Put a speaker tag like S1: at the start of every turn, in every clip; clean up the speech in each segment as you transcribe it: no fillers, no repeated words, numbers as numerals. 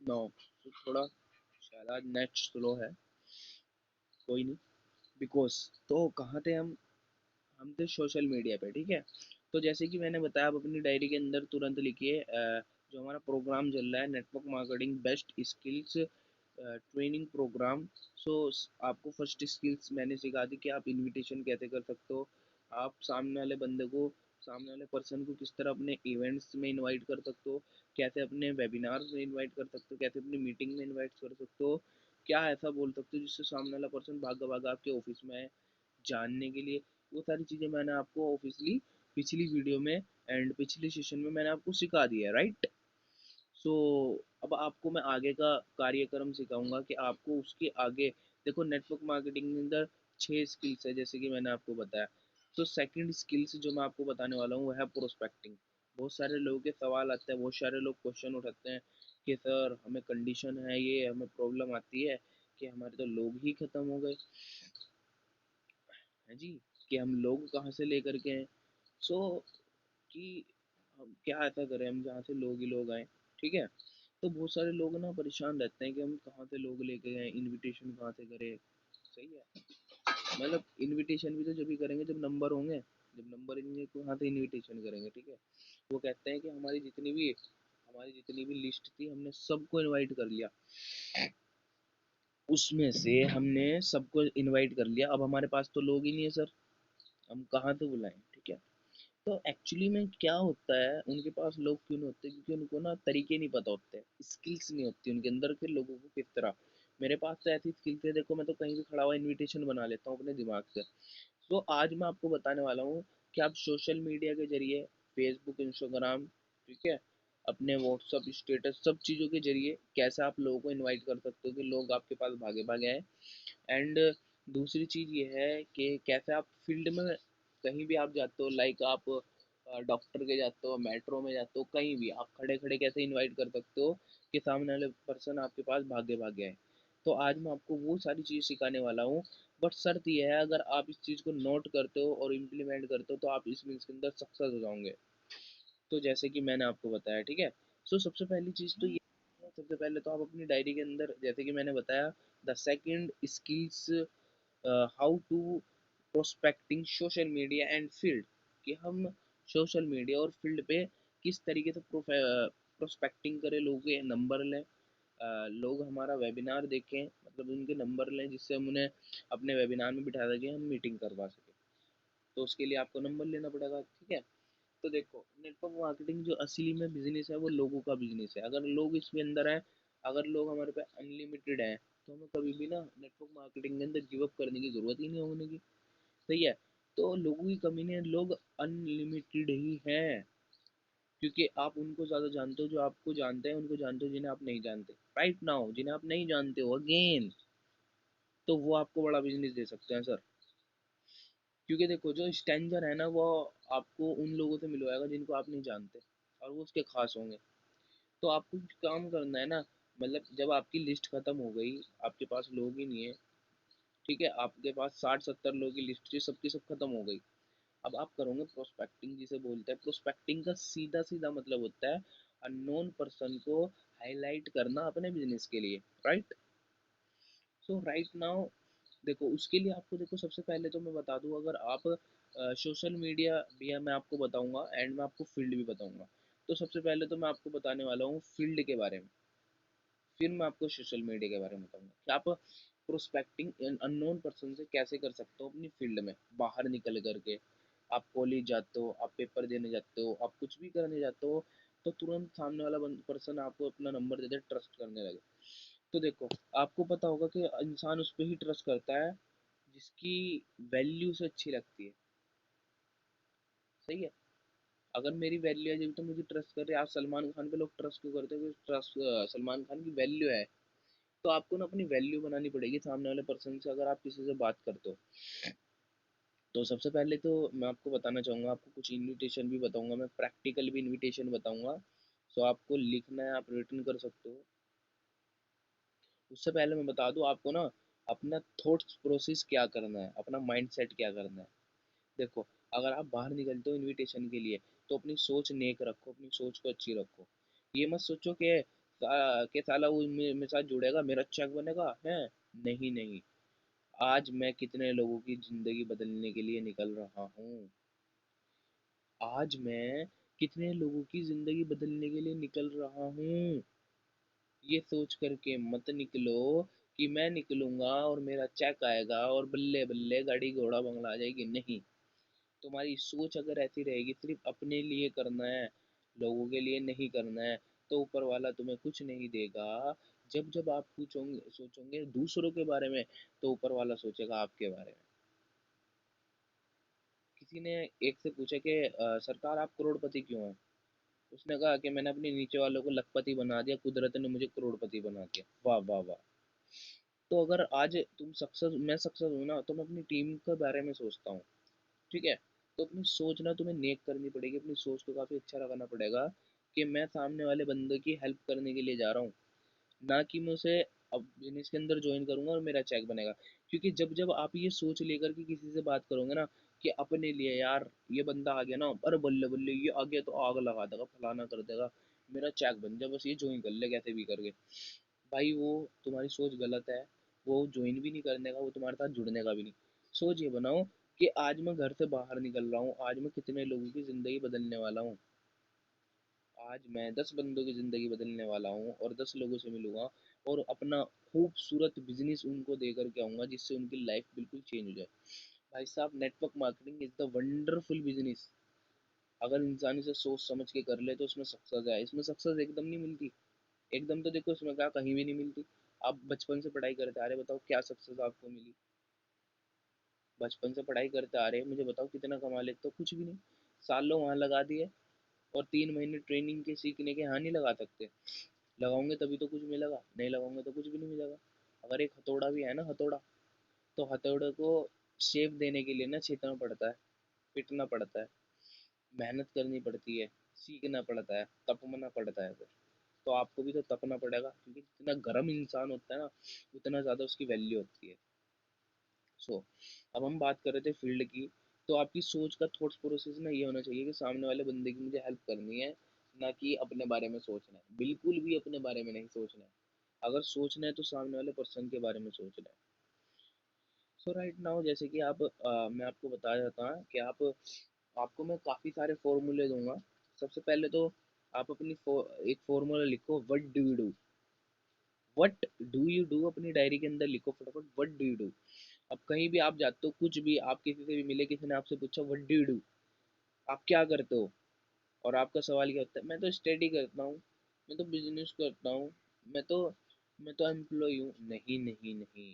S1: No, तो थोड़ा शायद आज नेट स्लो है, कोई नहीं। बिकॉज तो कहाँ थे हम थे सोशल मीडिया पे, ठीक है। तो जैसे कि मैंने बताया, आप अपनी डायरी के अंदर तुरंत लिखिए जो हमारा प्रोग्राम चल रहा है, network marketing best skills training programme. So आपको फर्स्ट स्किल्स मैंने सिखा दी कि आप इनविटेशन कैसे कर सकते हो, आप सामने वाले बंदे को, सामने वाले पर्सन को किस तरह अपने इवेंट्स में इनवाइट कर सकते हो, कैसे अपने वेबिनार में इनवाइट कर सकते हो, कैसे अपनी मीटिंग में इनवाइट कर सकते हो, क्या ऐसा बोल सकते हो जिससे सामने वाला पर्सन भागा भागा आपके ऑफिस में आए जानने के लिए। वो सारी चीज़ें मैंने आपको ऑफिसली पिछली वीडियो में एंड पिछले सेशन में मैंने आपको सिखा दिया, राइट। सो अब आपको मैं आगे का कार्यक्रम सिखाऊंगा कि आपको उसके आगे, देखो नेटवर्क मार्केटिंग के अंदर 6 स्किल्स है जैसे कि मैंने आपको बताया। तो सेकंड स्किल्स जो मैं आपको बताने वाला हूँ वह है प्रोस्पेक्टिंग। बहुत सारे लोगों के सवाल आते हैं, बहुत सारे लोग क्वेश्चन उठाते हैं कि सर हमें कंडीशन है, ये हमें प्रॉब्लम आती है कि हमारे तो लोग ही खत्म हो गए हैं जी, कि हम लोग कहाँ से लेकर के हैं। सो कि हम क्या ऐसा करें हम जहाँ से लोग ही लोग आए, ठीक है। तो बहुत सारे लोग ना परेशान रहते हैं कि हम कहाँ से लोग लेके गए, इनविटेशन कहाँ से करें। सही है, मतलब इनविटेशन भी तो जब भी करेंगे जब नंबर होंगे, जब नंबर ही नहीं है तो कहाँ से इनविटेशन करेंगे, ठीक है। वो कहते हैं कि हमारी जितनी भी लिस्ट थी हमने सबको इनवाइट कर लिया, उसमें से हमने सबको इनवाइट कर लिया, अब हमारे पास तो लोग ही नहीं है सर, हम कहाँ से बुलाएं, ठीक है। तो एक्चुअली में क्या होता है, उनके पास लोग क्यों नहीं होते, क्योंकि उनको ना तरीके नहीं पता होते, स्किल्स नहीं होती उनके अंदर के लोगों को किस तरह। मेरे पास तो ऐसी स्किल्स है, देखो मैं तो कहीं भी खड़ा हुआ इनविटेशन बना लेता हूँ अपने दिमाग से। तो आज मैं आपको बताने वाला हूँ कि आप सोशल मीडिया के जरिए, फेसबुक, इंस्टाग्राम, ठीक है, अपने व्हाट्सअप स्टेटस, सब चीज़ों के जरिए कैसे आप लोगों को इनवाइट कर सकते हो कि लोग आपके पास भागे भागे आए। एंड दूसरी चीज़ ये है कि कैसे आप फील्ड में कहीं भी आप जाते हो, लाइक आप डॉक्टर के जाते हो, मेट्रो में जाते हो, कहीं भी आप खड़े खड़े कैसे इनवाइट कर सकते हो कि सामने वाले पर्सन आपके पास भागे भागे आए। तो आज मैं आपको वो सारी चीज़ सिखाने वाला हूँ। बट शर्त यह है, अगर आप इस चीज़ को नोट करते हो और इम्प्लीमेंट करते हो तो आप इस मीन्स के अंदर सक्सेस हो जाओगे। तो जैसे कि मैंने आपको बताया, ठीक है। सो सबसे पहली चीज़ तो ये है, सबसे पहले तो आप अपनी डायरी के अंदर, जैसे कि मैंने बताया, the second skills how to prospecting social media and field, कि हम सोशल मीडिया और फील्ड पे किस तरीके से प्रोस्पेक्टिंग करें, लोगों के नंबर लें, लोग हमारा वेबिनार देखें, मतलब उनके नंबर लें जिससे हम उन्हें अपने वेबिनार में बिठा सकें, हम मीटिंग करवा सकें। तो उसके लिए आपको नंबर लेना पड़ेगा, ठीक है। तो देखो नेटवर्क मार्केटिंग जो असली में बिजनेस है वो लोगों का बिजनेस है। अगर लोग इसके अंदर हैं, अगर लोग हमारे पे अनलिमिटेड हैं, तो हमें कभी भी ना नेटवर्क मार्केटिंग के अंदर गिव अप करने की जरूरत ही नहीं होने की। सही है। तो लोगों की कमी नहीं है, लोग अनलिमिटेड ही हैं, क्योंकि आप उनको ज़्यादा जानते हो जो आपको जानते हैं, उनको जानते हो जिन्हें आप नहीं जानते। राइट नाउ जिन्हें आप नहीं जानते हो अगेन, तो वो आपको बड़ा बिजनेस दे सकते हैं सर। क्योंकि देखो जो स्ट्रेंजर है ना, वो आपको उन लोगों से मिलवाएगा जिनको आप नहीं जानते, और वो उसके खास होंगे। तो आपको कुछ काम करना है ना, मतलब जब आपकी लिस्ट खत्म हो गई, आपके पास लोग ही नहीं है, ठीक है, आपके पास 60-70 लोगों की लिस्ट थी, सबकी सब खत्म हो गई। अब आप करोगे प्रोस्पेक्टिंग, जिसे बोलते हैं। प्रोस्पेक्टिंग का सीधा सीधा मतलब होता है अननोन पर्सन को हाईलाइट करना अपने बिजनेस के लिए, राइट। सो राइट नाउ देखो, उसके लिए आपको, देखो सबसे पहले तो मैं बता दूं, अगर आप सोशल मीडिया भी है मैं आपको बताऊंगा, एंड मैं आपको फील्ड भी बताऊंगा। तो सबसे पहले तो मैं आपको बताने वाला हूँ फील्ड के बारे में, फिर मैं आपको सोशल मीडिया के बारे में बताऊंगा कि आप प्रोस्पेक्टिंग अननोन पर्सन से कैसे कर सकते हो अपनी फील्ड में बाहर निकल करके। आप कॉलेज जाते हो, आप पेपर देने जाते हो, आप कुछ भी करने जाते हो, तो तुरंत सामने वाला पर्सन आपको अपना नंबर दे दे, ट्रस्ट करने लगे। तो देखो, आपको पता होगा कि इंसान उस पर ही ट्रस्ट करता है जिसकी वैल्यू से अच्छी लगती है। सही है। अगर मेरी वैल्यू है जब तो मुझे ट्रस्ट कर रहे हैं। आप सलमान खान पे लोग ट्रस्ट क्यों करते हैं? ट्रस्ट, सलमान खान की वैल्यू है। तो आपको ना अपनी वैल्यू बनानी पड़ेगी सामने वाले पर्सन से, अगर आप किसी से बात करते हो। तो सबसे पहले तो मैं आपको बताना चाहूँगा, आपको कुछ इनविटेशन भी बताऊँगा, मैं प्रैक्टिकल भी इनविटेशन बताऊँगा। सो आपको लिखना है, आप रिटर्न कर सकते हो। उससे पहले मैं बता दूँ आपको ना, अपना थॉट्स प्रोसेस क्या करना है, अपना माइंड सेट क्या करना है। देखो, अगर आप बाहर निकलते हो इनविटेशन के लिए, तो अपनी सोच नेक रखो, अपनी सोच को अच्छी रखो। ये मत सोचो कि के साला वो मेरे साथ जुड़ेगा, मेरा चेक बनेगा है? नहीं नहीं। आज मैं कितने लोगों की जिंदगी बदलने के लिए निकल रहा हूँ। आज मैं कितने लोगों की जिंदगी बदलने के लिए निकल रहा हूँ। ये सोच करके मत निकलो कि मैं निकलूंगा और मेरा चेक आएगा और बल्ले बल्ले गाड़ी घोड़ा बंगला आ जाएगी। नहीं। तुम्हारी सोच अगर ऐसी रहेगी सिर्फ अपने लिए करना है, लोगों के लिए नहीं करना है, तो ऊपर वाला तुम्हें कुछ नहीं देगा। जब जब आप पूछोगे सोचोगे दूसरों के बारे में, तो ऊपर वाला सोचेगा आपके बारे में। किसी ने एक से पूछा कि सरकार आप करोड़पति क्यों हैं?" उसने कहा कि मैंने अपने नीचे वालों को लखपति बना दिया, कुदरत ने मुझे करोड़पति बना दिया। वाह वाह वाह। तो अगर आज तुम सक्सेस मैं सक्सेस हूं ना, तो मैं अपनी टीम के बारे में सोचता हूँ। ठीक है। तो अपनी सोच ना तुम्हें नेक करनी पड़ेगी, अपनी सोच को काफी अच्छा लगाना पड़ेगा कि मैं सामने वाले बंदे की हेल्प करने के लिए जा रहा हूँ, ना कि मैं उसे अब बिजनेस के अंदर ज्वाइन करूंगा और मेरा चेक बनेगा। क्योंकि जब जब आप ये सोच लेकर के किसी से बात करोगे ना कि अपने लिए यार ये बंदा आ गया ना, अरे बल्ले बल्ले ये आ गया तो आग लगा देगा, फलाना कर देगा, मेरा चेक बन जाए, बस ये ज्वाइन कर ले कैसे भी करके, भाई वो तुम्हारी सोच गलत है। वो ज्वाइन भी नहीं करने का, वो तुम्हारे साथ जुड़ने का भी नहीं। सोच ये बनाओ कि आज मैं घर से बाहर निकल रहा हूँ, आज मैं कितने लोगों की ज़िंदगी बदलने वाला हूँ। आज मैं 10 बंदों की ज़िंदगी बदलने वाला हूँ और 10 लोगों से मिलूंगा और अपना खूबसूरत बिजनेस उनको दे करके आऊँगा, जिससे उनकी लाइफ बिल्कुल चेंज हो जाए। भाई साहब, network marketing is the wonderful business. अगर इंसान इसे सोच समझ के कर ले तो उसमें सक्सेस है। इसमें सक्सेस एकदम नहीं मिलती। एकदम तो देखो इसमें क्या कहीं भी नहीं मिलती। आप बचपन से पढ़ाई करते आ रहे, बताओ क्या सक्सेस आपको मिली? बचपन से पढ़ाई करते आ रहे, मुझे बताओ कितना कमा लेते हो? कुछ भी नहीं। सालों वहां लगा दिए और 3 महीने ट्रेनिंग के सीखने के यहाँ नहीं लगा सकते। लगाओगे तभी तो कुछ मिलेगा, नहीं लगाओगे तो कुछ भी नहीं मिलेगा। अगर एक हथौड़ा भी है ना, हथौड़ा, तो हथौड़े को शेप देने के लिए ना छेदना पड़ता है, पिटना पड़ता है, मेहनत करनी पड़ती है, सीखना पड़ता है, तपना पड़ता है। फिर तो आपको भी तो तपना पड़ेगा, क्योंकि जितना गर्म इंसान होता है ना, उतना ज़्यादा उसकी वैल्यू होती है। सो अब हम बात कर रहे थे फील्ड की। तो आपकी सोच का थॉट प्रोसेस ना ये होना चाहिए कि सामने वाले बंदे की मुझे हेल्प करनी है, ना कि अपने बारे में सोचना है। बिल्कुल भी अपने बारे में नहीं सोचना है। अगर सोचना है तो सामने वाले पर्सन के बारे में सोचना है। सो राइट नाउ जैसे कि मैं आपको बताया जाता है कि आपको मैं काफ़ी सारे फॉर्मूले दूंगा। सबसे पहले तो आप एक फॉर्मूला लिखो, what do you do. What do you do अपनी डायरी के अंदर लिखो फटाफट, व्हाट डू यू डू। अब कहीं भी आप जाते हो, कुछ भी आप किसी से भी मिले, किसी ने आपसे पूछा व्हाट डू यू डू, आप क्या करते हो, और आपका सवाल क्या होता है? मैं तो स्टडी करता हूँ, मैं तो बिजनेस करता हूँ, मैं तो मैं तो एम्प्लॉय हूँ। नहीं नहीं नहीं,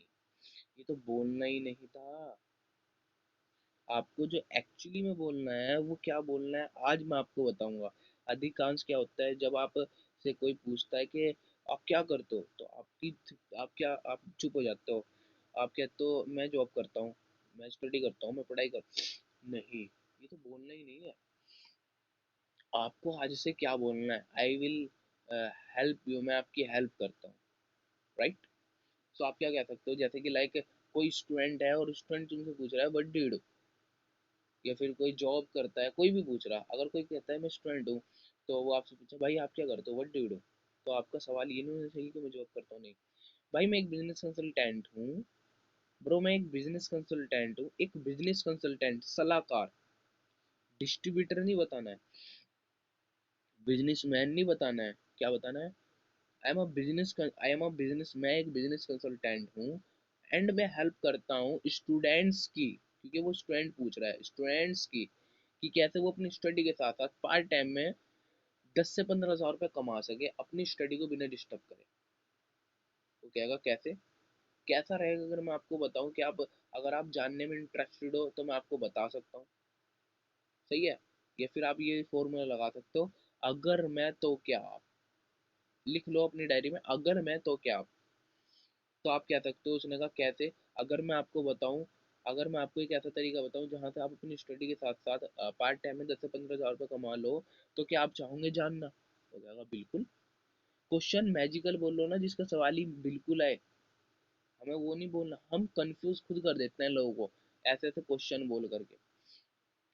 S1: ये तो बोलना ही नहीं था। आपको जो एक्चुअली में बोलना है वो क्या बोलना है, आज मैं आपको बताऊंगा। अधिकांश क्या होता है, जब आप से कोई पूछता है कि आप क्या करते हो, तो आप चुप हो जाते हो। आप कहते हो मैं जॉब करता हूँ, मैं स्टडी करता हूँ, मैं पढ़ाई कर। नहीं, ये तो बोलना ही नहीं है। आपको आज से क्या बोलना है? आई विल हेल्प यू, मैं आपकी हेल्प करता हूँ। राइट। सो आप क्या कह सकते हो, जैसे कि लाइक कोई स्टूडेंट है और स्टूडेंट तुमसे पूछ रहा है व्हाट डू यू डू, या फिर कोई जॉब करता है, कोई भी पूछ रहा, अगर कोई कहता है मैं स्टूडेंट हूँ, तो वो आपसे पूछे भाई आप क्या करते हो, व्हाट डू यू डू, तो आपका सवाल ये नहीं होना चाहिए कि मैं जॉब करता हूँ। नहीं, भाई मैं एक बिजनेस कंसल्टेंट हूँ। ब्रो मैं एक बिजनेस कंसल्टेंट हूँ, एक बिजनेस कंसल्टेंट, सलाहकार। डिस्ट्रीब्यूटर नहीं बताना है, बिजनेसमैन नहीं बताना है। क्या बताना है? आई एम अ बिजनेस, मैं एक बिजनेस कंसल्टेंट हूँ एंड मैं हेल्प करता हूँ स्टूडेंट्स की, क्योंकि वो स्टूडेंट पूछ रहा है, स्टूडेंट्स की, कि कैसे वो अपनी स्टडी के साथ साथ पार्ट टाइम में 10 से 15 हज़ार रुपये कमा सके अपनी स्टडी को बिना डिस्टर्ब करे। वो कहेगा कैसे? कैसा रहेगा अगर मैं आपको बताऊं कि आप, अगर आप जानने में इंटरेस्टेड हो तो मैं आपको बता सकता हूँ। सही है। या फिर आप ये फॉर्मूला लगा सकते हो, अगर मैं तो क्या आप, लिख लो अपनी डायरी में, अगर मैं तो क्या आप। तो आप कह सकते हो, उसने कहा कैसे? अगर मैं आपको बताऊं, अगर मैं आपको एक ऐसा तरीका बताऊं जहां से आप अपनी स्टडी के साथ साथ पार्ट टाइम में 10 से 15 हज़ार रुपये कमा लो, तो क्या आप चाहोगे जानना? हो जाएगा बिल्कुल। क्वेश्चन मैजिकल बोलो ना, जिसका सवाल ही बिल्कुल आए। हमें वो नहीं बोलना, हम कंफ्यूज खुद कर देते हैं लोगों को ऐसे ऐसे क्वेश्चन बोल करके,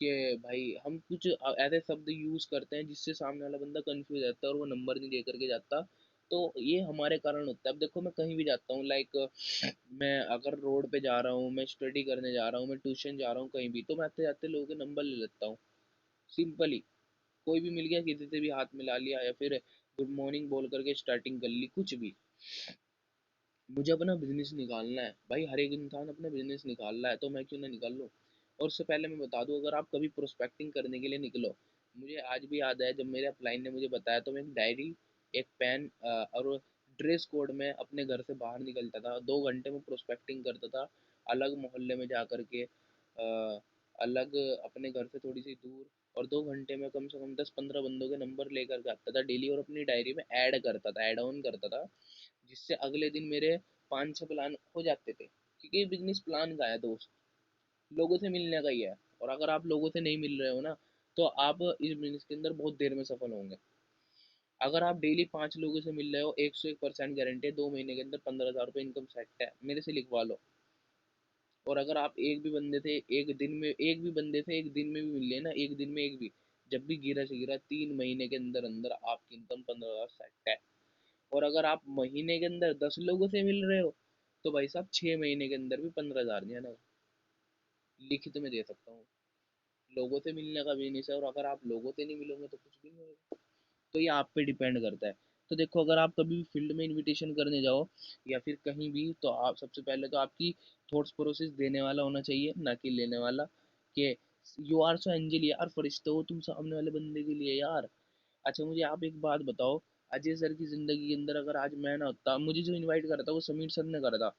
S1: कि भाई हम कुछ ऐसे शब्द यूज करते हैं जिससे सामने वाला बंदा कंफ्यूज रहता है और वो नंबर नहीं दे करके जाता। तो ये हमारे कारण होता है। अब देखो मैं कहीं भी जाता हूँ, लाइक मैं अगर रोड पे जा रहा हूँ, मैं स्टडी करने जा रहा हूँ, मैं ट्यूशन जा रहा हूँ, कहीं भी, तो मैं आते जाते लोगों के नंबर ले लेता हूँ, सिंपली। कोई भी मिल गया, किसी से भी हाथ मिला लिया, या फिर गुड मॉर्निंग बोल करके स्टार्टिंग कर ली, कुछ भी। मुझे अपना बिजनेस निकालना है भाई, हर एक इंसान अपना बिजनेस निकाल रहा है, तो मैं क्यों ना निकाल लूँ। और उससे पहले मैं बता दूं, अगर आप कभी प्रोस्पेक्टिंग करने के लिए निकलो, मुझे आज भी याद है जब मेरे अपलाइन ने मुझे बताया, तो मैं एक डायरी, एक पेन और ड्रेस कोड में अपने घर से बाहर निकलता था, 2 घंटे में प्रोस्पेक्टिंग करता था, अलग मोहल्ले में जा करके, अलग अपने घर से थोड़ी सी दूर, और 2 घंटे में कम से कम 10-15 बंदों के नंबर लेकर के आता था डेली, और अपनी डायरी में ऐड करता था, ऐड ऑन करता था, जिससे अगले दिन मेरे 5-6 प्लान हो जाते थे। क्योंकि बिजनेस प्लान का है दोस्त, लोगों से मिलने का ही है। और अगर आप लोगों से नहीं मिल रहे हो ना, तो आप इस बिजनेस के अंदर बहुत देर में सफल होंगे। अगर आप डेली 5 लोगों से मिल रहे हो, 101% गारंटी है 2 महीने के अंदर 15,000 रुपये इनकम सेट है, मेरे से लिखवा लो। और अगर आप एक भी बंदे से एक दिन में भी मिल लेना, एक दिन में एक भी, जब भी गिरा से गिरा 3 महीने के अंदर अंदर आपकी इनकम 15,000 सेट है। और अगर आप महीने के अंदर 10 लोगों से मिल रहे हो, तो भाई साहब 6 महीने के अंदर भी 15,000 नहीं है ना, लिखित में दे सकता हूँ। लोगों से मिलने का बिजनेस है, और अगर आप लोगों से नहीं मिलोगे तो कुछ भी नहीं होगा। तो ये आप पे डिपेंड करता है। तो देखो, अगर आप कभी भी फील्ड में इनविटेशन करने जाओ, या फिर कहीं भी, तो आप सबसे पहले तो आपकी थॉट्स प्रोसेस देने वाला होना चाहिए, ना कि लेने वाला। कि यू आर सो एंजल, यार फरिश्ते हो तुम सामने वाले बंदे के लिए यार। अच्छा मुझे आप एक बात बताओ, अजय सर की जिंदगी के अंदर अगर आज मैं ना होता, मुझे जो इनवाइट करा था वो समीर सर ने करा था।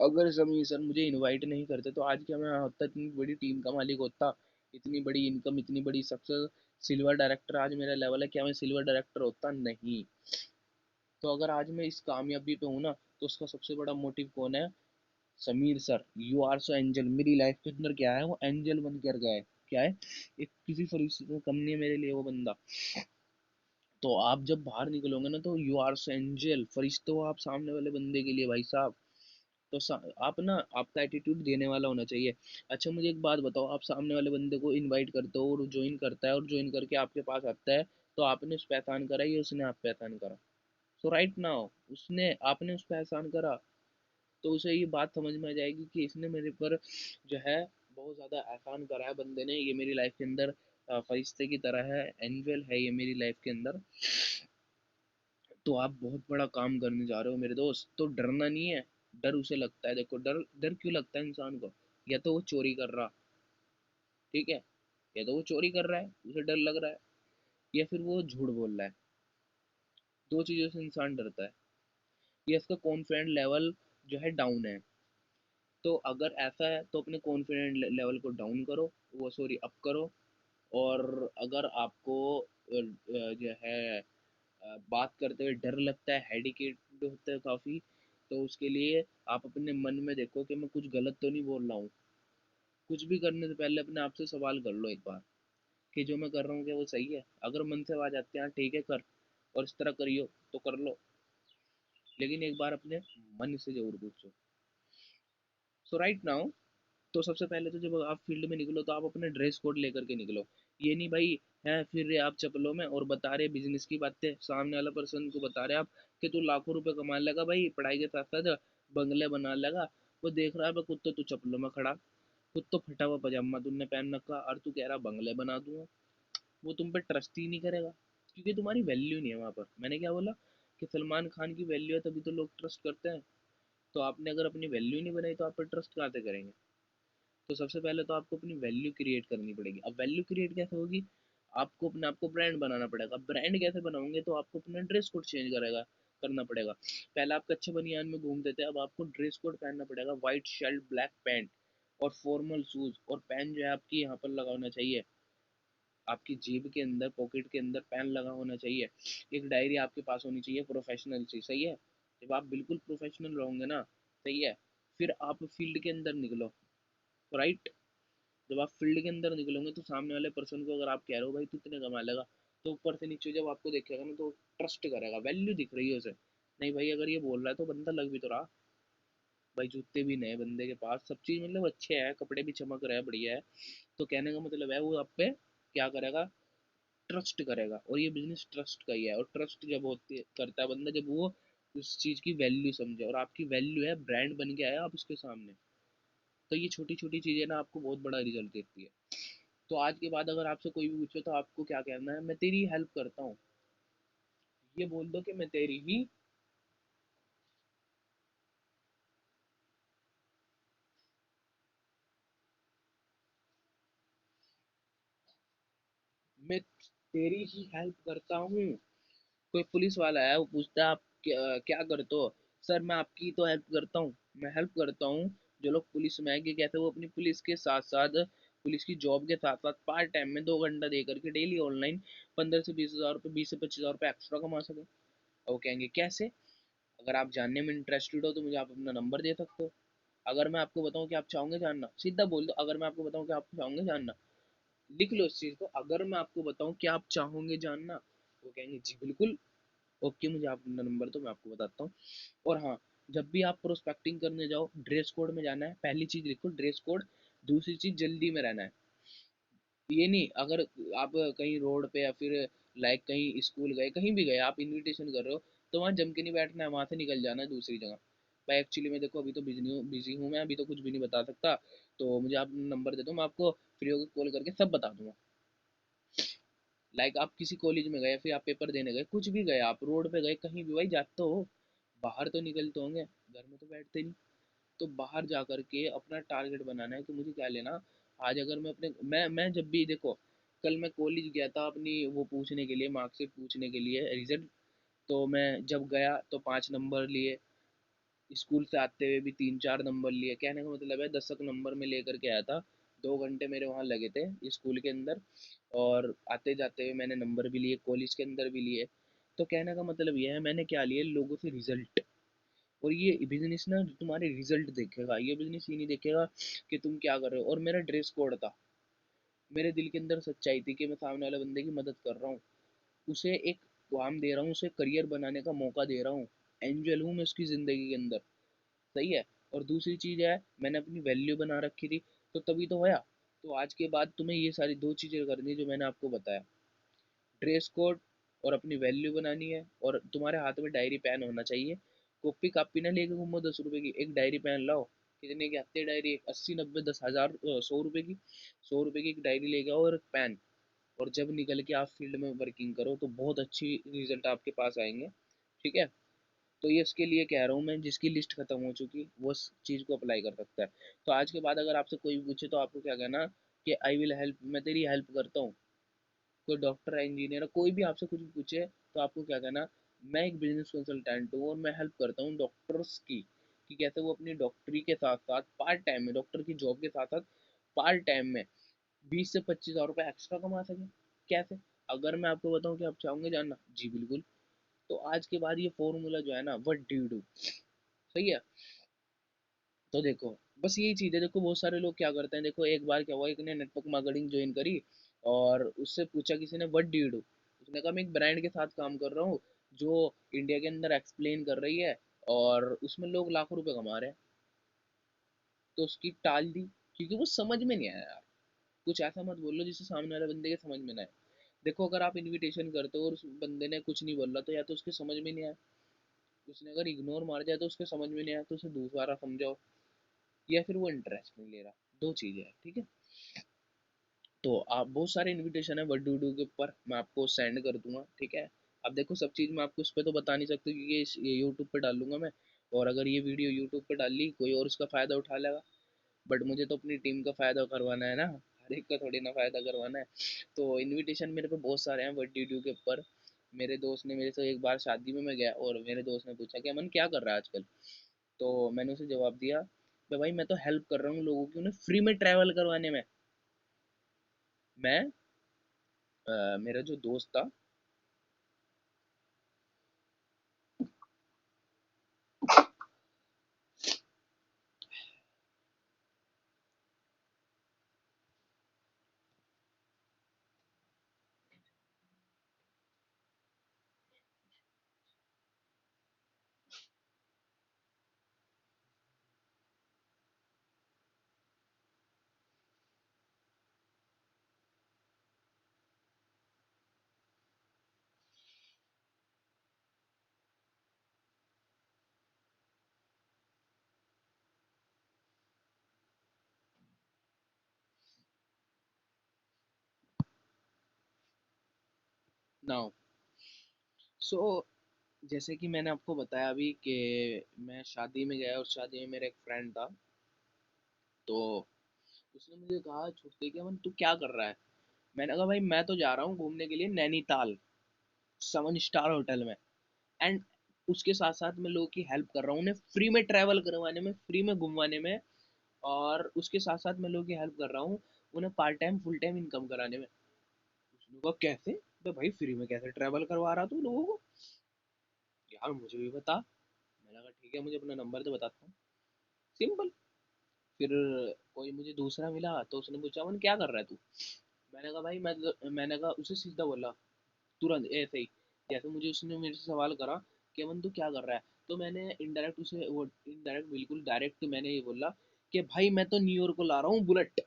S1: अगर समीर सर मुझे इनवाइट नहीं करते, तो आज क्या मैं होता, इतनी बड़ी टीम का मालिक होता, इतनी बड़ी इनकम, इतनी बड़ी सक्सेस, सिल्वर डायरेक्टर आज मेरा लेवल है, क्या मैं सिल्वर डायरेक्टर होता? नहीं। तो अगर आज मैं इस कामयाबी पे हूँ ना, तो उसका सबसे बड़ा मोटिव कौन है? Sameer sir. You are so angel, मेरी लाइफ के अंदर क्या है, वो एंजल बन कर गया है। क्या है? एक किसी फरिश्ते से कम नहीं है मेरे लिए वो बंदा। तो आप जब बाहर निकलोगे ना, तो यू आर सो एंजल, फरिश्ते हो आप सामने वाले बंदे के लिए भाई साहब। तो आप ना, आपका एटीट्यूड देने वाला होना चाहिए। अच्छा मुझे एक बात बताओ, आप सामने वाले बंदे को इनवाइट करते हो, और ज्वाइन करता है, और ज्वाइन करके आपके पास आता है, तो आपने उस पर एहसान करा या उसने आप पे एहसान करा? सो राइट नाउ, उसने, आपने उस पर एहसान करा। तो उसे ये बात समझ में आ जाएगी कि इसने मेरे पर जो है बहुत ज़्यादा एहसान करा है बंदे ने, ये मेरी लाइफ के अंदर फरिश्ते की तरह है, एंजल है ये मेरी लाइफ के अंदर। तो आप बहुत बड़ा काम करने जा रहे हो मेरे दोस्त, तो डरना नहीं है। डर उसे लगता है, देखो डर, डर क्यों लगता है इंसान को? या तो वो चोरी कर रहा, ठीक है, या तो वो चोरी कर रहा है उसे डर लग रहा है, या फिर वो झूठ बोल रहा है। दो चीज़ों से इंसान डरता है, या इसका कॉन्फिडेंट लेवल जो है डाउन है। तो अगर ऐसा है, तो अपने कॉन्फिडेंट लेवल को डाउन करो, वो सॉरी अप करो। और अगर आपको जो है बात करते हुए डर लगता है, हेडिकेट होता है काफ़ी, तो उसके लिए आप अपने मन में देखो कि मैं कुछ गलत तो नहीं बोल रहा हूँ। कुछ भी करने से पहले अपने आप से सवाल कर लो एक बार, कि जो मैं कर रहा हूँ क्या वो सही है? अगर मन से आवाज आती है हाँ ठीक है कर, और इस तरह करियो, तो कर लो। लेकिन एक बार अपने मन से जरूर पूछो। सो राइट नाउ, तो सबसे पहले तो जब आप फील्ड में निकलो, तो आप अपने ड्रेस कोड लेकर के निकलो। ये नहीं भाई है फिर रहे आप चप्पलों में, और बता रहे बिजनेस की बातें, सामने वाला पर्सन को बता रहे आप कि तू लाखों रुपए कमा लेगा भाई, पढ़ाई के साथ साथ बंगले बना लेगा। वो देख रहा है खुद तो तू चप्पलों में खड़ा, खुद तो फटा हुआ पजामा तुमने पहन रखा, और तू कह रहा बंगले बना दूंगा। वो तुम पे ट्रस्ट ही नहीं करेगा, क्योंकि तुम्हारी वैल्यू नहीं है वहां पर। मैंने क्या बोला? कि सलमान खान की वैल्यू है तभी तो लोग ट्रस्ट करते हैं। तो आपने अगर अपनी वैल्यू नहीं बनाई, तो आप पर ट्रस्ट कहाँ से करेंगे? तो सबसे पहले तो आपको अपनी वैल्यू क्रिएट करनी पड़ेगी। अब वैल्यू क्रिएट कैसे होगी? आपको अपने आप को ब्रांड बनाना पड़ेगा। ब्रांड कैसे बनाओगे? तो आपको अपना ड्रेस कोड चेंज करेगा, करना पड़ेगा। पहले आप कच्चे बनियान में घूमते थे, अब आपको ड्रेस कोड पहनना पड़ेगा, व्हाइट शर्ट ब्लैक पैंट, और फॉर्मल शूज, और पेन जो है आपकी यहाँ पर लगा होना चाहिए, आपकी जेब के अंदर, पॉकेट के अंदर पेन लगा होना चाहिए। एक डायरी आपके पास होनी चाहिए प्रोफेशनल सी, सही है? जब आप बिल्कुल प्रोफेशनल रहोगे ना, सही है, फिर आप फील्ड के अंदर निकलो, राइट? जब आप फील्ड के अंदर निकलोगे, तो सामने वाले पर्सन को अगर आप कह रहे हो भाई तू इतने कमा लेगा, तो ऊपर से नीचे जब आपको देखेगा ना, तो ट्रस्ट करेगा, वैल्यू दिख रही है उसे। नहीं भाई, अगर ये बोल रहा है तो बंदा लग भी तो रहा। भाई जूते भी नए बंदे के पास, सब चीज़ मतलब अच्छे हैं, कपड़े भी चमक रहे हैं, बढ़िया है, तो कहने का मतलब है वो आप पे क्या करेगा? ट्रस्ट करेगा, और ये बिजनेस ट्रस्ट का ही है। और ट्रस्ट जब होती करता है बंदा, जब वो उस चीज की वैल्यू समझे, और आपकी वैल्यू है, ब्रांड बन के आया आप उसके सामने, तो ये छोटी छोटी चीजें ना आपको बहुत बड़ा रिजल्ट देती है। तो आज के बाद अगर आपसे कोई भी पूछे तो आपको क्या कहना है? मैं तेरी हेल्प करता हूँ। ये बोल दो कि मैं तेरी ही, मैं तेरी ही हेल्प करता हूँ। कोई पुलिस वाला है, वो पूछता है आप क्या करते हो? सर मैं आपकी तो हेल्प करता हूँ। मैं हेल्प करता हूँ जो लोग पुलिस में है, कि कहते हैं वो अपनी पुलिस के साथ साथ, पुलिस की जॉब के साथ साथ पार्ट टाइम में 2 घंटा दे करके डेली ऑनलाइन 15 से 20 हज़ार रुपये, 20 से 25 हज़ार रुपये एक्स्ट्रा कमा सके। और वो कहेंगे कैसे? अगर आप जानने में इंटरेस्टेड हो तो मुझे आप अपना नंबर दे सकते हो। अगर मैं आपको बताऊं कि आप चाहोगे जानना, सीधा बोल दो, अगर मैं आपको बताऊं कि आप चाहोगे जानना, लिख लो इस चीज को, अगर मैं आपको बताऊं कि आप चाहोगे जानना, वो कहेंगे जी बिल्कुल। ओके, मुझे आप अपना नंबर तो मैं आपको बताता हूँ। और हाँ, जब भी आप प्रोस्पेक्टिंग करने जाओ, ड्रेस कोड में जाना है। पहली चीज लिखो ड्रेस कोड। दूसरी चीज जल्दी में रहना है। ये नहीं, अगर आप कहीं रोड पे या फिर लाइक कहीं स्कूल गए, कहीं भी गए, आप इनविटेशन कर रहे हो, तो वहाँ जम के नहीं बैठना है, वहां से निकल जाना है दूसरी जगह। भाई एक्चुअली मैं देखो अभी तो बिजी हूँ, मैं अभी तो कुछ भी नहीं बता सकता, तो मुझे आप नंबर दे दो, मैं आपको फ्री होकर कॉल करके सब बता दूंगा। लाइक आप किसी कॉलेज में गए, फिर आप पेपर देने गए, कुछ भी गए, आप रोड पे गए, कहीं भी, भाई जाते तो हो, बाहर तो निकलते होंगे, घर में तो बैठते नहीं। तो बाहर जा करके अपना टारगेट बनाना है कि मुझे क्या लेना। आज अगर मैं अपने, मैं जब भी देखो, कल मैं कॉलेज गया था अपनी वो पूछने के लिए, मार्कशीट पूछने के लिए, रिजल्ट। तो मैं जब गया तो 5 नंबर लिए, स्कूल से आते हुए भी 3 4 नंबर लिए। कहने का मतलब है 10 नंबर में लेकर के आया था। 2 घंटे मेरे वहाँ लगे थे स्कूल के अंदर, और आते जाते हुए मैंने नंबर भी लिए, कॉलेज के अंदर भी लिए। तो कहने का मतलब ये है, मैंने क्या लिए, लोगों से रिजल्ट। और ये बिजनेस ना तुम्हारे रिजल्ट देखेगा, ये बिजनेस ये नहीं देखेगा कि तुम क्या कर रहे हो। और मेरा ड्रेस कोड था, मेरे दिल के अंदर सच्चाई थी कि मैं सामने वाले बंदे की मदद कर रहा हूँ, उसे एक काम दे रहा हूँ, उसे करियर बनाने का मौका दे रहा हूँ। एंजल हूँ मैं उसकी ज़िंदगी के अंदर। सही है। और दूसरी चीज़ है, मैंने अपनी वैल्यू बना रखी थी, तो तभी तो होया। तो आज के बाद तुम्हें ये सारी 2 चीज़ें करनी है जो मैंने आपको बताया, ड्रेस कोड और अपनी वैल्यू बनानी है। और तुम्हारे हाथ में डायरी पेन होना चाहिए। कॉपी कापी ना लेके घूमो 10 रुपए की, एक डायरी पेन लाओ। कितने की आती है डायरी? 80 90 10 हज़ार, 100 रुपए की। 100 रुपए की एक डायरी ले आओ और एक पेन। और जब निकल के आप फील्ड में वर्किंग करो तो बहुत अच्छी रिजल्ट आपके पास आएंगे। ठीक है। तो ये इसके लिए कह रहा हूँ मैं, जिसकी लिस्ट खत्म हो चुकी वो इस चीज़ को अप्लाई कर सकता है। तो आज के बाद अगर आपसे कोई भी पूछे तो आपको क्या कहना, कि आई विल हेल्प, मैं तेरी हेल्प करता हूँ। कोई डॉक्टर है, इंजीनियर है, कोई भी आपसे कुछ भी पूछे तो आपको क्या कहना, मैं एक बिजनेस कंसल्टेंट हूँ और मैं हेल्प करता हूँ डॉक्टर्स की, कि कैसे वो अपनी डॉक्टरी के साथ साथ पार्ट टाइम में, डॉक्टर की जॉब के साथ साथ पार्ट टाइम में 20 से 25 हज़ार रुपये एक्स्ट्रा कमा सके। कैसे? अगर मैं आपको बताऊं कि आप चाहोगे जानना, जी बिल्कुल। तो आज के बाद ये फॉर्मूला जो है ना, व्हाट डू यू डू, सही है। तो देखो, बस यही चीज़ है। देखो बहुत सारे लोग क्या करते हैं, देखो एक बार क्या हुआ, एक ने नेटवर्क मार्केटिंग ज्वाइन करी, और उससे पूछा किसी ने व्हाट डू यू डू, उसने कहा मैं एक ब्रांड के साथ काम कर रहा हूँ जो इंडिया के अंदर एक्सप्लेन कर रही है, और उसमें लोग लाखों रुपए कमा रहे हैं। तो उसकी टाल दी, क्योंकि वो समझ में नहीं आया यार। कुछ ऐसा मत बोलो जिससे सामने वाले बंदे के समझ में ना आए। देखो अगर आप इनविटेशन करते हो और उस बंदे ने कुछ नहीं बोला, तो या तो उसके समझ में नहीं आया, उसने अगर इग्नोर मार दिया तो उसके समझ में नहीं आया, तो उसे दूसरा समझाओ, या फिर वो इंटरेस्ट नहीं ले रहा। 2 चीज़ें हैं, ठीक है। तो आप, बहुत सारे इनविटेशन है व्हाट डू डू के ऊपर, मैं आपको सेंड कर दूंगा, ठीक है। अब देखो सब चीज़ मैं आपको इस पर तो बता नहीं सकती, क्योंकि ये यूट्यूब पे डाल दूंगा मैं। और अगर ये वीडियो यूट्यूब पे डाल ली, कोई और इसका फ़ायदा उठा लेगा, बट मुझे तो अपनी टीम का फ़ायदा करवाना है ना, हर एक का थोड़ी ना फ़ायदा करवाना है। तो इनविटेशन मेरे पे बहुत सारे हैं व्हाट डू डू के ऊपर। मेरे दोस्त ने मेरे से, एक बार शादी में मैं गया और मेरे दोस्त ने पूछा कि अमन क्या कर रहा है आजकल, तो मैंने उसे जवाब दिया कि भाई मैं तो हेल्प कर रहा हूँ लोगों की, उन्हें फ्री में ट्रैवल करवाने में। मैं मेरा जो दोस्त था, नाउ सो जैसे कि मैंने आपको बताया अभी कि मैं शादी में गया और शादी में मेरा एक फ्रेंड था। तो उसने मुझे कहा छुट्टी के मन तू क्या कर रहा है। मैंने कहा भाई मैं तो जा रहा हूँ घूमने के लिए नैनीताल 7 स्टार होटल में। एंड उसके साथ साथ मैं लोगों की हेल्प कर रहा हूँ उन्हें फ्री में ट्रैवल करवाने में, फ्री में घुमवाने में। और उसके साथ साथ मैं लोगों की हेल्प कर रहा हूँ उन्हें part time full time income कराने में। उसने कहा कैसे। मैं भाई फ्री में कैसे ट्रैवल करवा रहा तू लोगों को, यार मुझे भी बता। मैंने कहा ठीक है मुझे अपना नंबर दे बताता हूँ, सिंपल। फिर कोई मुझे दूसरा मिला तो उसने पूछा मन क्या कर रहा है तू। मैंने कहा भाई मैंने कहा उसे सीधा बोला तुरंत ऐसे ही, जैसे मुझे उसने मेरे से सवाल करा कि अमन तू क्या कर रहा है। तो मैंने इनडायरेक्ट उसे वो इनडायरेक्ट बिल्कुल डायरेक्ट मैंने ये बोला कि भाई मैं तो न्यूयॉर्क को ला रहा हूँ बुलेट।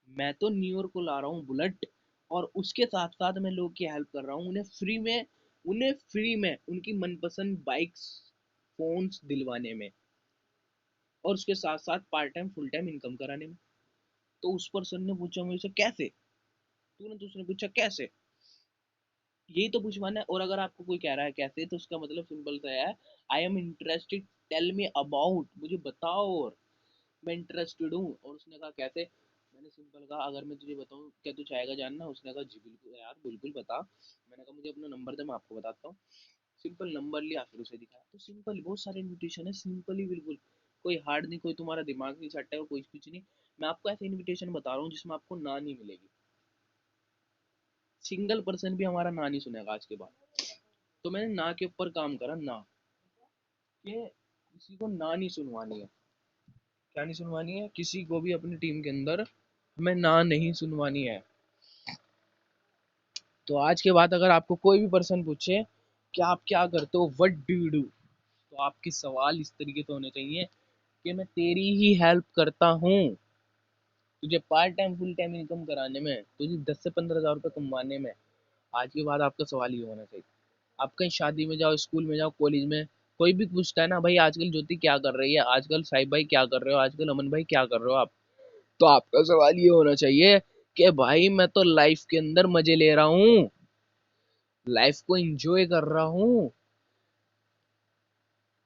S1: मैं तो न्यूयॉर्क को ला रहा हूँ बुलेट। और उसके साथ साथ मैं लोगों की हेल्प कर रहा हूँ उन्हें फ्री में उनकी मनपसंद बाइक्स फोन्स दिलवाने में। और उसके साथ साथ part time full time income कराने में। तो उस पर्सन ने पूछा मुझसे कैसे। तुरंत उसने पूछा कैसे, यही तो पूछवाना है। और अगर आपको कोई कह रहा है कैसे तो उसका मतलब सिंपल सा है, I am interested, tell me about, मुझे बताओ और मैं इंटरेस्टेड हूँ। और उसने कहा कैसे। मैंने सिंपल कहा अगर मैं तुझे बताऊँ क्या तू चाहेगा जानना। उसने कहा जी बिल्कुल यार बिल्कुल बता। मैंने कहा मुझे अपना नंबर दे मैं आपको बताता हूँ। सिंपल नंबर लिया फिर उसे दिखाया। तो सिंपल बहुत सारे इन्विटेशन है, सिंपल ही बिल्कुल। कोई हार्ड नहीं, कोई तुम्हारा दिमाग नहीं सट्टा है, कोई कुछ नहीं। मैं आपको ऐसे इन्विटेशन बता रहा हूँ जिसमें आपको ना नहीं मिलेगी। सिंगल पर्सन भी हमारा ना नहीं सुनेगा आज के बाद। तो मैंने ना के ऊपर काम करा ना, कि किसी को ना नहीं सुनवानी है। क्या नहीं सुनवानी है किसी को भी अपनी टीम के अंदर, हमें ना नहीं सुनवानी है। तो आज के बाद अगर आपको कोई भी पर्सन पूछे कि आप क्या करते हो, व्हाट डू यू डू, तो आपके सवाल इस तरीके से होने चाहिए कि मैं तेरी ही हेल्प करता हूँ, तुझे part time full time income कराने में, तुझे 10 से 15 हज़ार रुपये कमवाने में। आज के बाद आपका सवाल ये होना चाहिए। आप कहीं शादी में जाओ, स्कूल में जाओ, कॉलेज में, कोई भी पूछता है ना भाई आजकल ज्योति क्या कर रही है, आजकल साहिब भाई क्या कर रहे हो, आजकल अमन भाई क्या कर रहे हो आप, तो आपका सवाल ये होना चाहिए कि भाई मैं तो लाइफ के अंदर मजे ले रहा हूँ, लाइफ को एंजॉय कर रहा हूँ।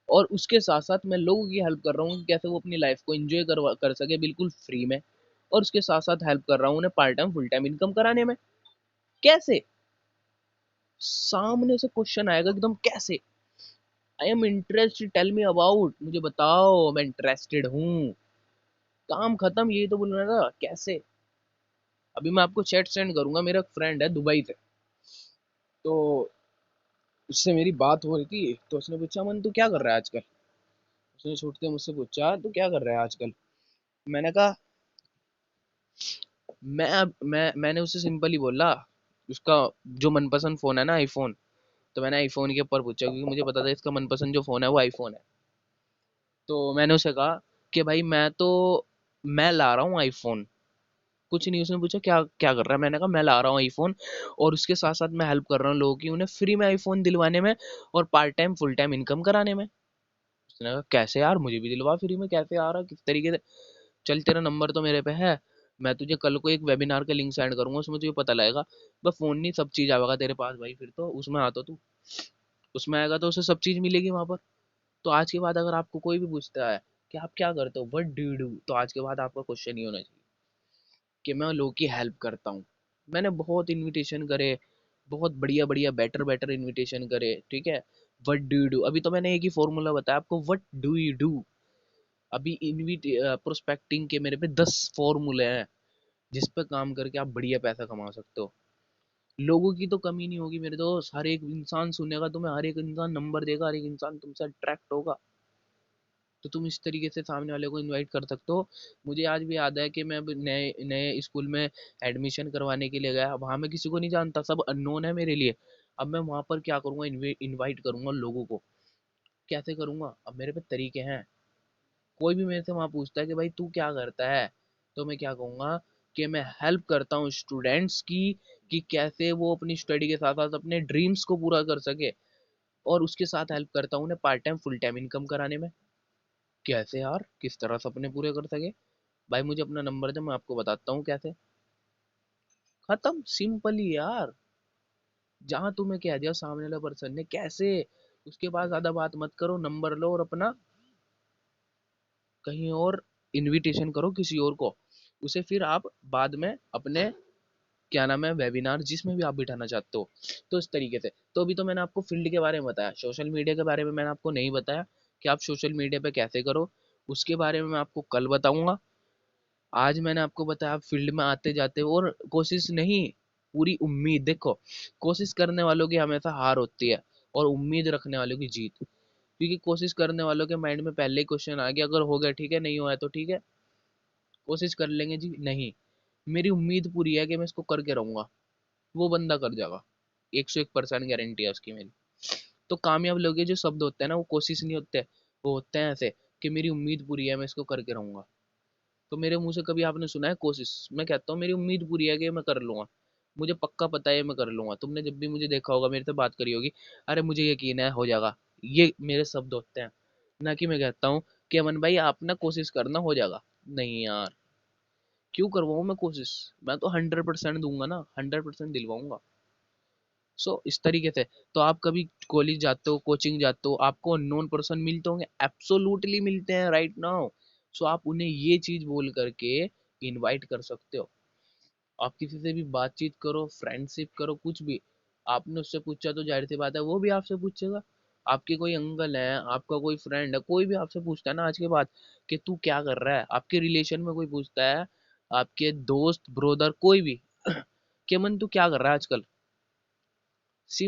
S1: और उसके साथ साथ मैं लोगों की हेल्प कर रहा हूँ कि कैसे वो अपनी लाइफ को एंजॉय कर सके बिल्कुल फ्री में। और उसके साथ साथ हेल्प कर रहा हूँ उन्हें part time full time income कराने में। कैसे, सामने से क्वेश्चन आएगा एकदम कैसे। I am interested, tell me about, मुझे बताओ मैं इंटरेस्टेड हूँ। काम खत्म, यही तो बोल रहा था कैसे। अभी मैं आपको चैट सेंड करूंगा, मेरा फ्रेंड है दुबई से। तो उससे मेरी बात हो रही थी तो उसने पूछा मन तू क्या कर रहा है आजकल। उसने छूटते मुझसे पूछा तू क्या कर रहा है आजकल। मैंने कहा मैंने उससे सिंपल ही बोला, उसका जो मनपसंद फोन है ना आईफोन। तो मैंने आईफोन के ऊपर पूछा क्योंकि मुझे पता था इसका मनपसंद जो फोन है वो आईफोन है। तो मैंने उसे कहा कि भाई मैं ला रहा हूँ आईफोन, कुछ नहीं। उसने पूछा क्या क्या कर रहा है, मैंने कहा मैं ला रहा हूँ आईफोन। और उसके साथ साथ मैं हेल्प कर रहा हूँ लोगों की उन्हें फ्री में आईफोन दिलवाने में और part time full time income कराने में। उसने कहा कैसे यार, मुझे भी दिलवा फ्री में, कैसे आ रहा किस तरीके से। चल तेरा नंबर तो मेरे पे है, मैं तुझे कल को एक वेबिनार का लिंक सेंड करूंगा, उसमें तुझे पता लगेगा। बस फोन नहीं सब चीज आएगा तेरे पास भाई, फिर तो उसमें आता तू, उसमें आएगा तो उसे सब चीज मिलेगी वहां पर। तो आज के बाद अगर आपको कोई भी पूछता है कि आप क्या करते हो, व्हाट डू यू डू, तो आज के बाद आपका क्वेश्चन ये होना चाहिए कि मैं लोगों की हेल्प करता हूँ। मैंने बहुत इनविटेशन करे, बहुत बढ़िया बढ़िया बेटर बेटर इनविटेशन करे, ठीक है। व्हाट डू यू डू, अभी तो मैंने एक ही फॉर्मूला बताया आपको, व्हाट डू यू डू। अभी इनविट प्रोस्पेक्टिंग के मेरे पे 10 फॉर्मूले हैं जिस पे काम करके आप बढ़िया पैसा कमा सकते हो। लोगों की तो कमी नहीं होगी मेरे दोस्त, हर एक इंसान सुनेगा तुम्हें, हर एक इंसान नंबर देगा, हर एक इंसान तुमसे अट्रैक्ट होगा। तो तुम इस तरीके से सामने वाले को इनवाइट कर सकते हो। मुझे आज भी याद है कि मैं अब नए नए स्कूल में एडमिशन करवाने के लिए गया, वहाँ मैं किसी को नहीं जानता, सब अननोन है मेरे लिए। अब मैं वहाँ पर क्या करूँगा, इनवाइट करूँगा लोगों को। कैसे करूँगा, अब मेरे पे तरीके हैं। कोई भी मेरे से वहाँ पूछता है कि भाई तू क्या करता है, तो मैं क्या कहूँगा कि मैं हेल्प करता हूँ स्टूडेंट्स की, कि कैसे वो अपनी स्टडी के साथ साथ अपने ड्रीम्स को पूरा कर सके। और उसके साथ हेल्प करता हूँ उन्हें part time full time income कराने में। कैसे यार, किस तरह सपने पूरे कर सके। भाई मुझे अपना नंबर दे मैं आपको बताता हूँ कैसे। खत्म, सिंपल ही यार। जहां तुम्हें कह दिया सामने वाला पर्सन ने कैसे, उसके बाद ज्यादा बात मत करो, नंबर लो और अपना कहीं और इनविटेशन करो किसी और को, उसे फिर आप बाद में अपने क्या नाम है वेबिनार जिसमें भी आप बिठाना चाहते हो। तो इस तरीके से, तो अभी तो मैंने आपको फील्ड के बारे में बताया, सोशल मीडिया के बारे में मैंने आपको नहीं बताया कि आप सोशल मीडिया पे कैसे करो, उसके बारे में मैं आपको कल बताऊंगा। आज मैंने आपको बताया आप फील्ड में आते जाते हो, और कोशिश नहीं, पूरी उम्मीद, देखो कोशिश करने वालों की हमेशा हार होती है और उम्मीद रखने वालों की जीत, क्योंकि कोशिश करने वालों के माइंड में पहले ही क्वेश्चन आ गया, अगर हो गया ठीक है, नहीं हुआ है तो ठीक है, कोशिश कर लेंगे जी, नहीं, मेरी उम्मीद पूरी है कि मैं इसको करके रहूंगा, वो बंदा कर जाएगा, 101% गारंटी है उसकी मेरी। तो कामयाब लोग के जो शब्द होते हैं ना, वो कोशिश नहीं होते, वो होते हैं ऐसे कि मेरी उम्मीद पूरी है, मैं इसको करके रहूंगा। तो मेरे मुंह से कभी आपने सुना है कोशिश? मैं कहता हूँ मेरी उम्मीद पूरी है कि मैं कर लूंगा, मुझे पक्का पता है मैं कर लूंगा। तुमने जब भी मुझे देखा होगा, मेरे से बात करी होगी, अरे मुझे यकीन है हो जाएगा, ये मेरे शब्द होते हैं, ना कि मैं कहता हूँ कि अमन भाई आप ना कोशिश करना हो जाएगा। नहीं यार, क्यों करवाऊँ मैं कोशिश, मैं तो 100% दूंगा ना, 100% दिलवाऊंगा। इस तरीके से, तो आप कभी कॉलेज जाते हो, कोचिंग जाते हो, आपको अननोन पर्सन मिलते होंगे, एब्सोल्युटली मिलते हैं राइट नाउ। आप उन्हें ये चीज बोल करके इनवाइट कर सकते हो। आप किसी से भी बातचीत करो, फ्रेंडशिप करो, कुछ भी, आपने उससे पूछा तो जाहिर सी बात है वो भी आपसे पूछेगा। आपके कोई अंकल है, आपका कोई फ्रेंड है, कोई भी आपसे पूछता है ना आज के बाद कि तू क्या कर रहा है, आपके रिलेशन में कोई पूछता है, आपके दोस्त ब्रोदर कोई भी कि मन तू क्या कर रहा है आजकल,